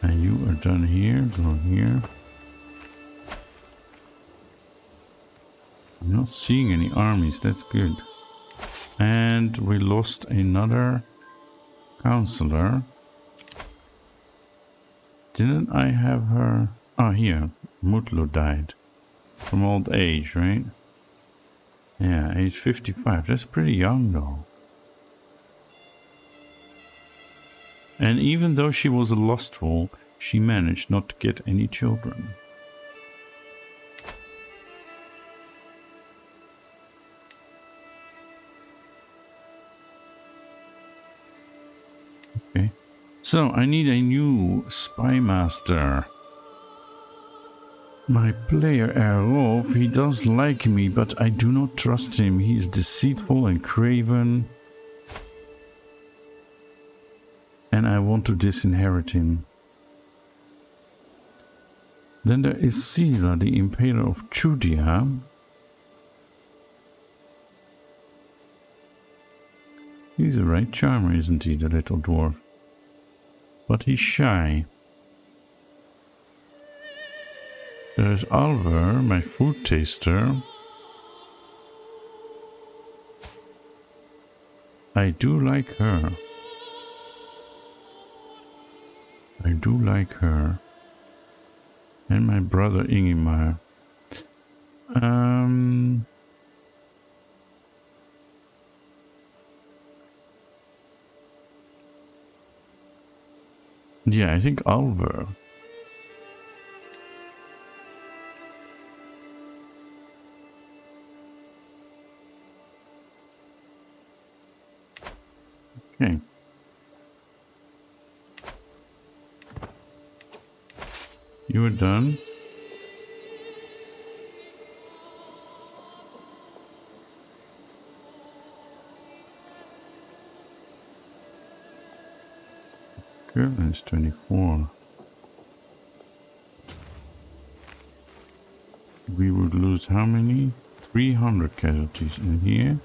And you are done here. Go here. I'm not seeing any armies. That's good. And we lost another counselor. Didn't I have her? Oh, here. Mutlu died. From old age, right? Yeah, age 55. That's pretty young, though. And even though she was lustful, she managed not to get any children. Okay. So, I need a new spy master. My player Erov, he does like me, but I do not trust him. He is deceitful and craven. And I want to disinherit him. Then there is Sila, the impaler of Chudia. He's a right charmer, isn't he, the little dwarf? But he's shy. There's Alvar, my food taster. I do like her. I do like her. And my brother Ingimar. Yeah, I think Alvar. Okay. You are done. Girl is 24. We would lose how many? 300 casualties in here.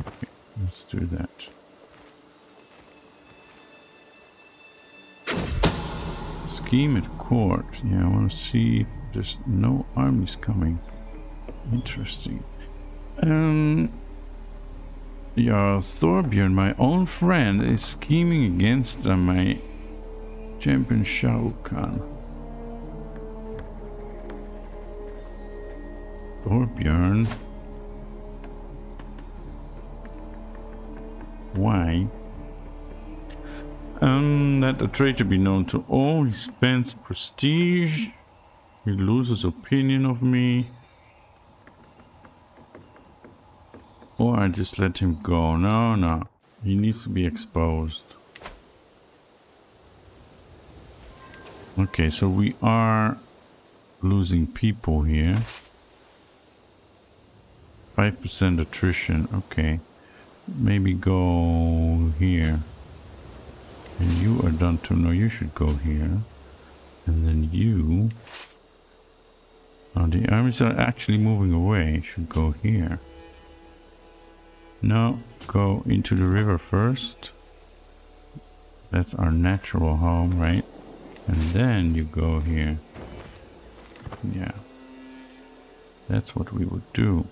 Okay, let's do that. Scheme at court. Yeah, I want to see if there's no armies coming. Interesting. Yeah, Åsbjørn, my own friend, is scheming against my champion Shah Rukh Khan. Åsbjørn. Why? Let a traitor be known to all. He spends prestige. He loses opinion of me. Or I just let him go. No. He needs to be exposed. Okay, so we are losing people here. 5% attrition. Okay. Maybe go here. And you are done too. No, you should go here. And then you... Oh, the armies are actually moving away. Should go here. No, go into the river first. That's our natural home, right? And then you go here. Yeah. That's what we would do.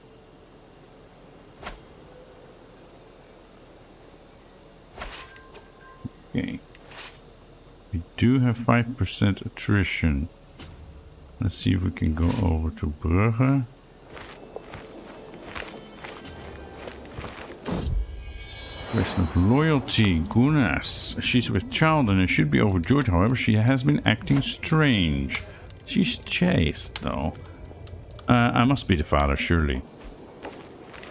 Okay. do have 5% attrition. Let's see if we can go over to Brugge. Question of loyalty, Gunas. She's with child and should be overjoyed, however she has been acting strange. She's chaste though. I must be the father, surely.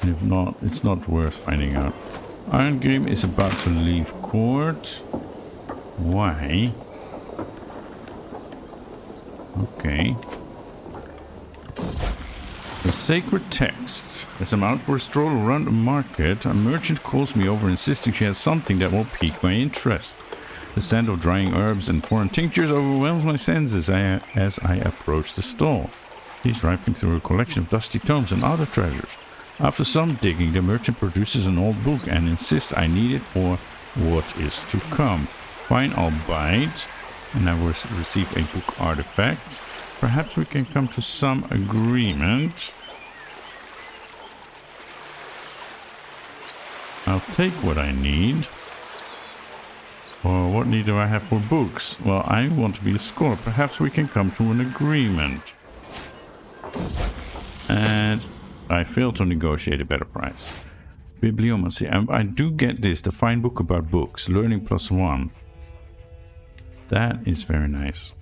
And if not, it's not worth finding out. Arngrim is about to leave court. Why? Okay. The sacred text. As I'm out for a stroll around the market, a merchant calls me over insisting she has something that will pique my interest. The scent of drying herbs and foreign tinctures overwhelms my senses as I approach the stall. He's rifling through a collection of dusty tomes and other treasures. After some digging, the merchant produces an old book and insists I need it for what is to come. Fine, I'll buy it, and I will receive a book artifact. Perhaps we can come to some agreement. I'll take what I need. Or what need do I have for books? Well, I want to be a scholar. Perhaps we can come to an agreement. And I failed to negotiate a better price. Bibliomancy. I do get this. The fine book about books. Learning +1. That is very nice.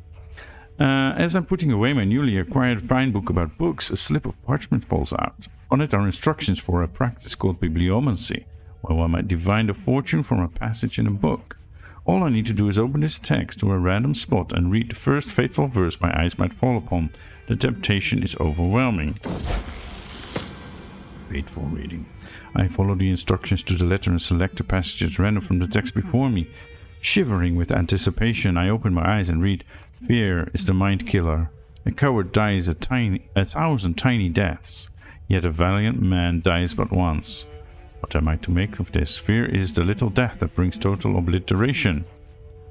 As I'm putting away my newly acquired fine book about books, a slip of parchment falls out. On it are instructions for a practice called bibliomancy, where one might divine the fortune from a passage in a book. All I need to do is open this text to a random spot and read the first fateful verse my eyes might fall upon. The temptation is overwhelming. Fateful reading. I follow the instructions to the letter and select the passages random from the text before me. Shivering with anticipation, I open my eyes and read, "Fear is the mind killer. A coward dies a thousand tiny deaths, yet a valiant man dies but once." What am I to make of this? Fear is the little death that brings total obliteration.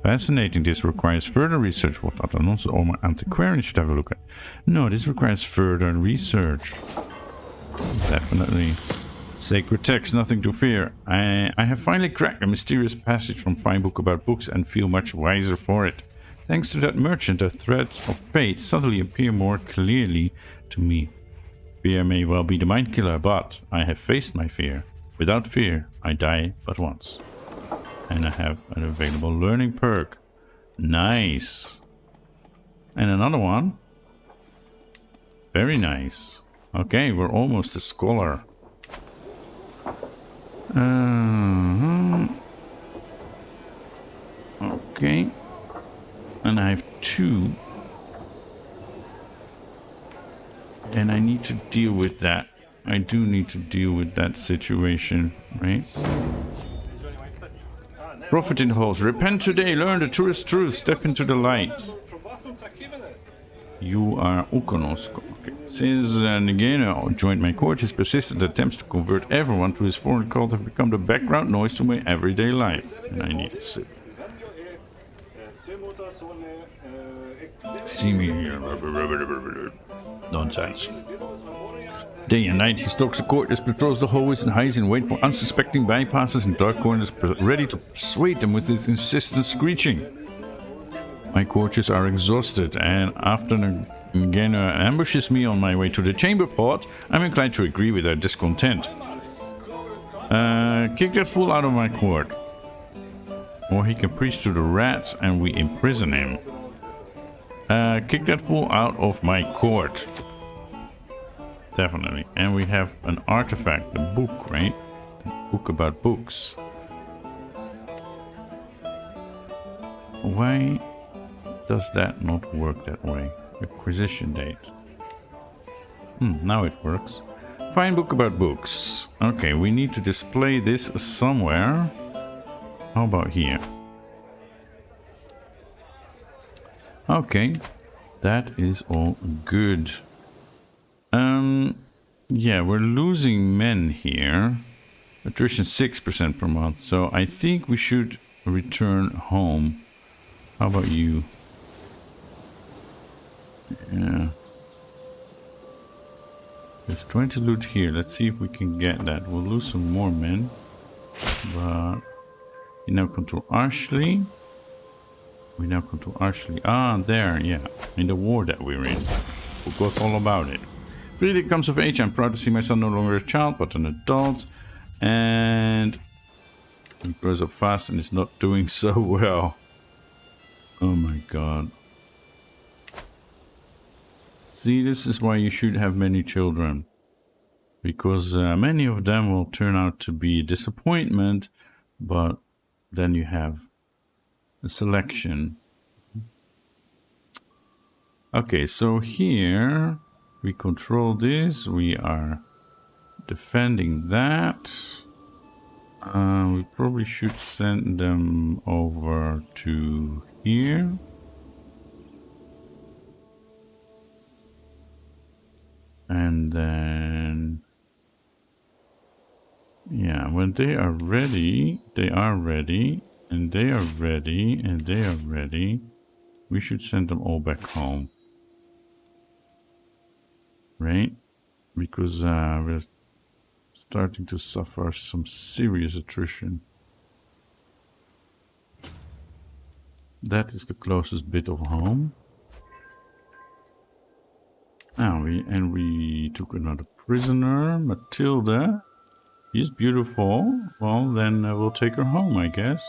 Fascinating. This requires further research. What other nonsense or my antiquarian should have a look at? No, this requires further research. Definitely. Sacred text, nothing to fear. I have finally cracked a mysterious passage from Fine Book about books and feel much wiser for it. Thanks to that merchant, the threads of fate suddenly appear more clearly to me. Fear may well be the mind killer, but I have faced my fear. Without fear, I die but once. And I have an available learning perk. Nice. And another one. Very nice. Okay, we're almost a scholar. Okay. And I have 2. And I need to deal with that. I do need to deal with that situation, right? Prophet in the halls. Repent today, learn the truest truth, step into the light. You are Ukonosko. Okay. Since Nagano joined my court, his persistent attempts to convert everyone to his foreign cult have become the background noise to my everyday life. And I need a sip. See me here. Nonsense. Day and night he stalks the courtyards, patrols the hallways and hides in wait for unsuspecting bypassers in dark corners, ready to persuade them with his insistent screeching. My courtiers are exhausted, and after Nagano ambushes me on my way to the chamber pot, I'm inclined to agree with their discontent. Kick that fool out of my court. Or he can preach to the rats and we imprison him. Kick that fool out of my court. Definitely. And we have an artifact, a book, right? A book about books. Why does that not work that way? Acquisition date. Now it works. Fine book about books. Okay, we need to display this somewhere. How about here? Okay, that is all good. Yeah, we're losing men here. Attrition 6% per month, so I think we should return home. How about you? Yeah. There's 20 loot here. Let's see if we can get that. We'll lose some more men. But you now control Ashley. We now control Ashley. Ah, there, yeah. In the war that we're in. Forgot all about it. Really comes of age. I'm proud to see my son no longer a child, but an adult. And he grows up fast and is not doing so well. Oh my god. See, this is why you should have many children. Because many of them will turn out to be a disappointment, but then you have a selection. Okay, so here we control this. We are defending that. We probably should send them over to here. And then, yeah, when they are ready, and they are ready, and they are ready, we should send them all back home. Right? Because we're starting to suffer some serious attrition. That is the closest bit of home. Now we took another prisoner, Matilda. She's beautiful. Well, then we'll take her home, I guess.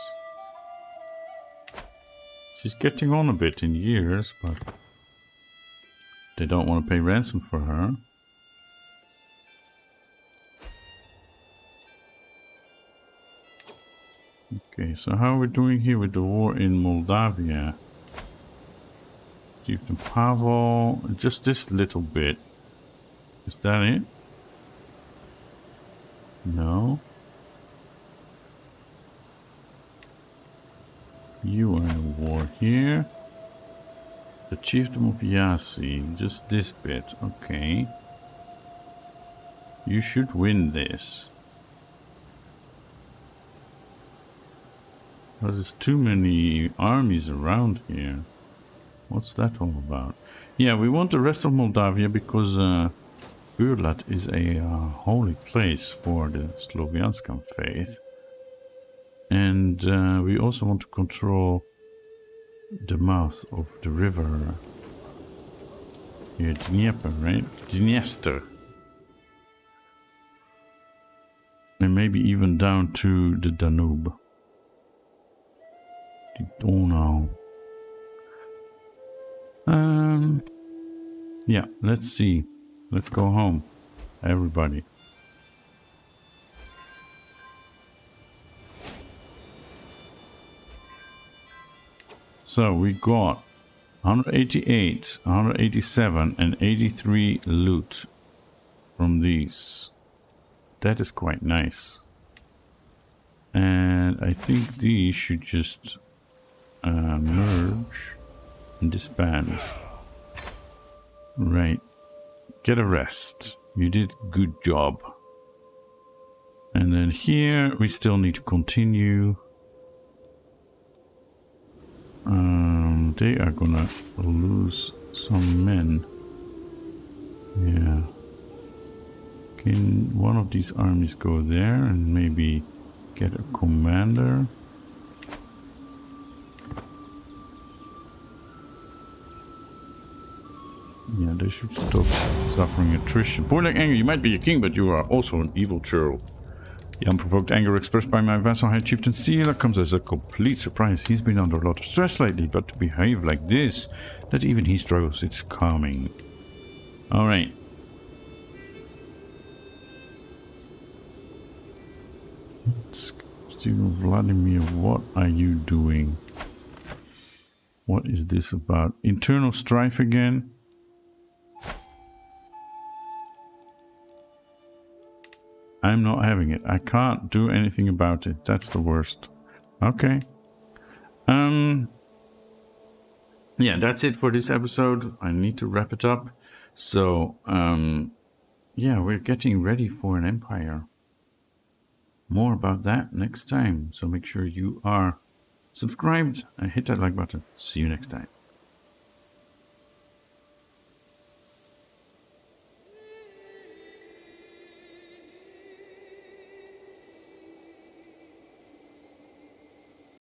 She's getting on a bit in years, but they don't want to pay ransom for her. Okay, so how are we doing here with the war in Moldavia? Chieftain Pavel, just this little bit. Is that it? No. You are in war here. The Chieftain of Yasi, just this bit, okay. You should win this. But there's too many armies around here. What's that all about? Yeah, we want the rest of Moldavia because Urlat is a holy place for the Slovianskan faith. And we also want to control the mouth of the river. Here, Dnieper, right? Dniester. And maybe even down to the Danube. The Donau. Yeah, let's see. Let's go home, everybody. So we got 188, 187 and 83 loot from these. That is quite nice. And I think these should just merge and disband. Right. Get a rest. You did good job. And then here we still need to continue. They are gonna lose some men. Yeah. Can one of these armies go there and maybe get a commander? Yeah, they should stop suffering attrition. Poor like anger, you might be a king, but you are also an evil churl. The unprovoked anger expressed by my vassal High Chieftain Sila comes as a complete surprise. He's been under a lot of stress lately, but to behave like this, that even he struggles, it's calming. Alright. Student Vladimir, what are you doing? What is this about? Internal strife again? I'm not having it. I can't do anything about it. That's the worst. Okay. Yeah, that's it for this episode. I need to wrap it up. So, yeah, we're getting ready for an empire. More about that next time. So make sure you are subscribed and hit that like button. See you next time.